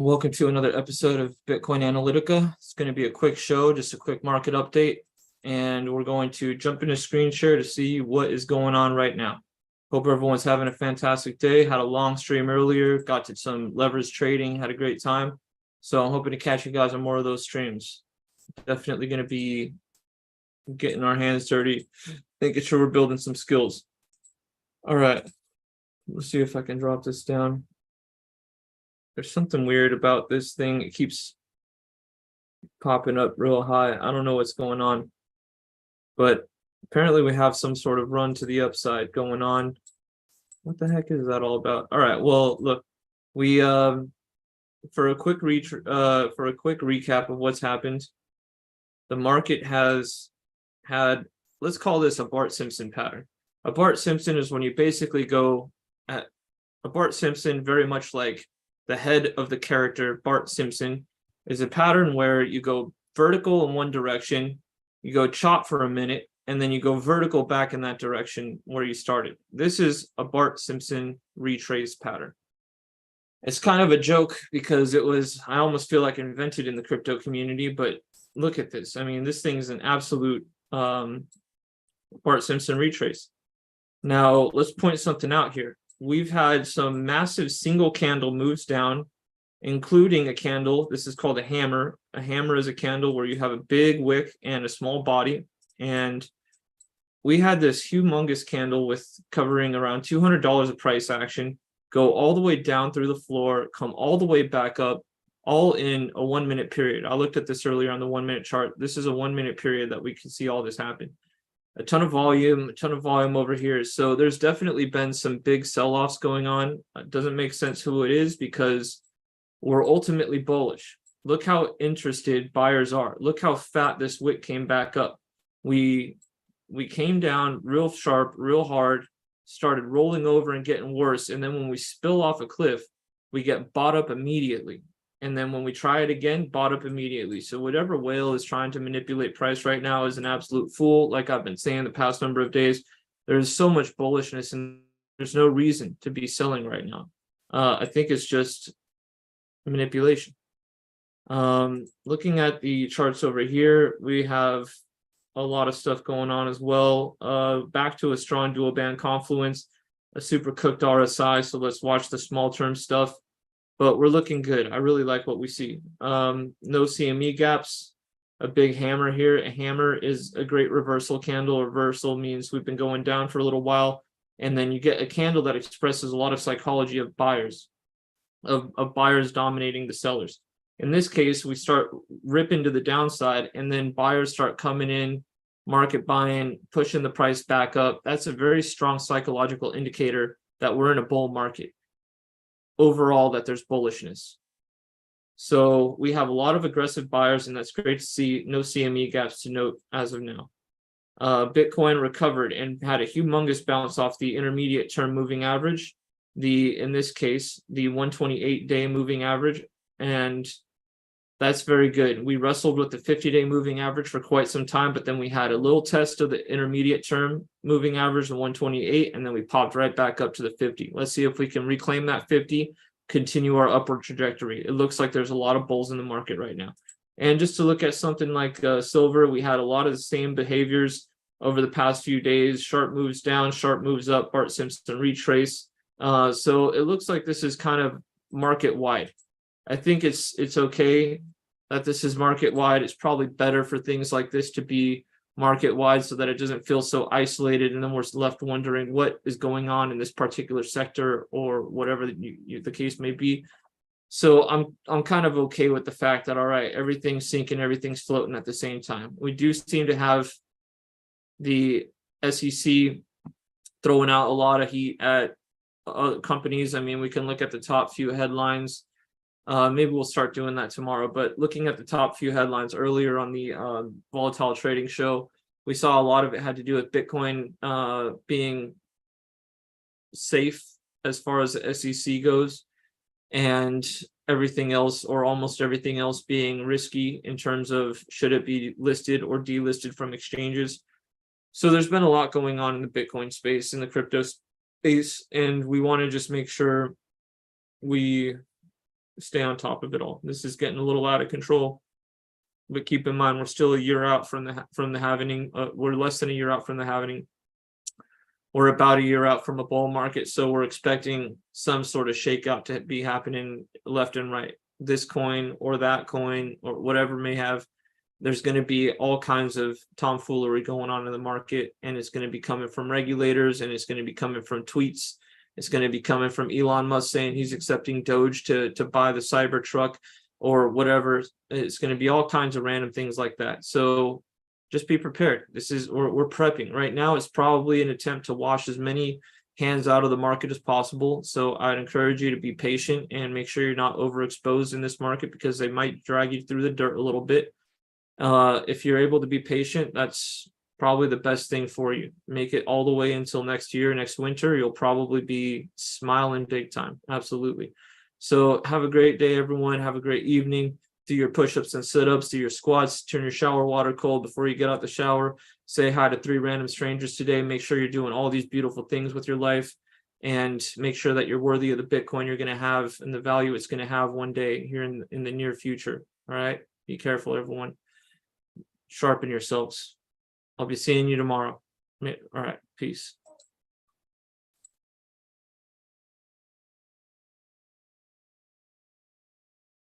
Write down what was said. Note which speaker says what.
Speaker 1: Welcome to another episode of Bitcoin Analytica. It's going to be a quick show, just a quick market update, and we're going to jump into screen share to see what is going on right now. Hope everyone's having a fantastic day. Had a long stream earlier, got to some leverage trading, had a great time. So I'm hoping to catch you guys on more of those streams. Definitely going to be getting our hands dirty, making sure we're building some skills. All right, let's see if I can drop this down. There's something weird about this thing. It keeps popping up real high. I don't know what's going on, but apparently we have some sort of run to the upside going on. What the heck is that all about? All right, well, look, we for a quick recap of what's happened, the market has had, let's call this a Bart Simpson pattern. A Bart Simpson is when you basically go at a Bart Simpson, very much like the head of the character Bart Simpson, is a pattern where you go vertical in one direction, you go chop for a minute, and then you go vertical back in that direction where you started. This is a Bart Simpson retrace pattern. It's kind of a joke because I almost feel like invented in the crypto community, but look at this. I mean, this thing's an absolute Bart Simpson retrace. Now, let's point something out here. We've had some massive single candle moves down, including a candle. This is called a hammer. A hammer is a candle where you have a big wick and a small body. And we had this humongous candle with covering around $200 of price action, go all the way down through the floor, come all the way back up, all in a 1 minute period. I looked at this earlier on the 1 minute chart. This is a 1 minute period that we can see all this happen. A ton of volume over here. So there's definitely been some big sell-offs going on. It doesn't make sense who it is because we're ultimately bullish. Look how interested buyers are. Look how fat this wick came back up. We came down real sharp, real hard, started rolling over and getting worse. And then when we spill off a cliff, we get bought up immediately. And then when we try it again, bought up immediately. So whatever whale is trying to manipulate price right now is an absolute fool. Like I've been saying the past number of days, there's so much bullishness and there's no reason to be selling right now. I think it's just manipulation. Looking at the charts over here, we have a lot of stuff going on as well. Back to a strong dual band confluence, a super cooked RSI. So let's watch the small term stuff. But we're looking good. I really like what we see. No CME gaps, a big hammer here. A hammer is a great reversal candle. Reversal means we've been going down for a little while. And then you get a candle that expresses a lot of psychology of buyers, of buyers dominating the sellers. In this case, we start ripping to the downside and then buyers start coming in, market buying, pushing the price back up. That's a very strong psychological indicator that we're in a bull market. Overall, that there's bullishness. So we have a lot of aggressive buyers, and that's great to see. No CME gaps to note as of now. Bitcoin recovered and had a humongous bounce off the intermediate term moving average, in this case, the 128-day moving average, and that's very good. We wrestled with the 50-day moving average for quite some time, but then we had a little test of the intermediate term moving average, the 128, and then we popped right back up to the 50. Let's see if we can reclaim that 50, continue our upward trajectory. It looks like there's a lot of bulls in the market right now. And just to look at something like silver, we had a lot of the same behaviors over the past few days. Sharp moves down, sharp moves up, Bart Simpson retrace. So it looks like this is kind of market wide. I think it's okay that this is market wide. It's probably better for things like this to be market wide so that it doesn't feel so isolated, and then we're left wondering what is going on in this particular sector or whatever the case may be. So I'm kind of okay with the fact that, all right, everything's sinking, everything's floating at the same time. We do seem to have the SEC throwing out a lot of heat at other companies. I mean, we can look at the top few headlines. Maybe we'll start doing that tomorrow. But looking at the top few headlines earlier on the volatile trading show, we saw a lot of it had to do with Bitcoin being safe as far as the SEC goes, and everything else, or almost everything else, being risky in terms of should it be listed or delisted from exchanges. So there's been a lot going on in the Bitcoin space, in the crypto space, and we want to just make sure we stay on top of it all. This is getting a little out of control, but keep in mind we're still a year out from the halving. We're less than a year out from the halving. We're about a year out from a bull market, so we're expecting some sort of shakeout to be happening left and right. This coin or that coin or whatever may have, there's going to be all kinds of tomfoolery going on in the market, and it's going to be coming from regulators, and it's going to be coming from tweets. It's going to be coming from Elon Musk saying he's accepting Doge to buy the Cybertruck or whatever. It's going to be all kinds of random things like that. So just be prepared. We're prepping right now. It's probably an attempt to wash as many hands out of the market as possible. So I'd encourage you to be patient and make sure you're not overexposed in this market, because they might drag you through the dirt a little bit. If you're able to be patient, that's probably the best thing for you. Make it all the way until next year, next winter. You'll probably be smiling big time. Absolutely. So have a great day, everyone. Have a great evening. Do your push-ups and sit-ups, do your squats, turn your shower water cold before you get out the shower. Say hi to 3 random strangers today. Make sure you're doing all these beautiful things with your life, and make sure that you're worthy of the Bitcoin you're going to have and the value it's going to have one day here in the near future. All right. Be careful, everyone. Sharpen yourselves. I'll be seeing you tomorrow. All right. Peace.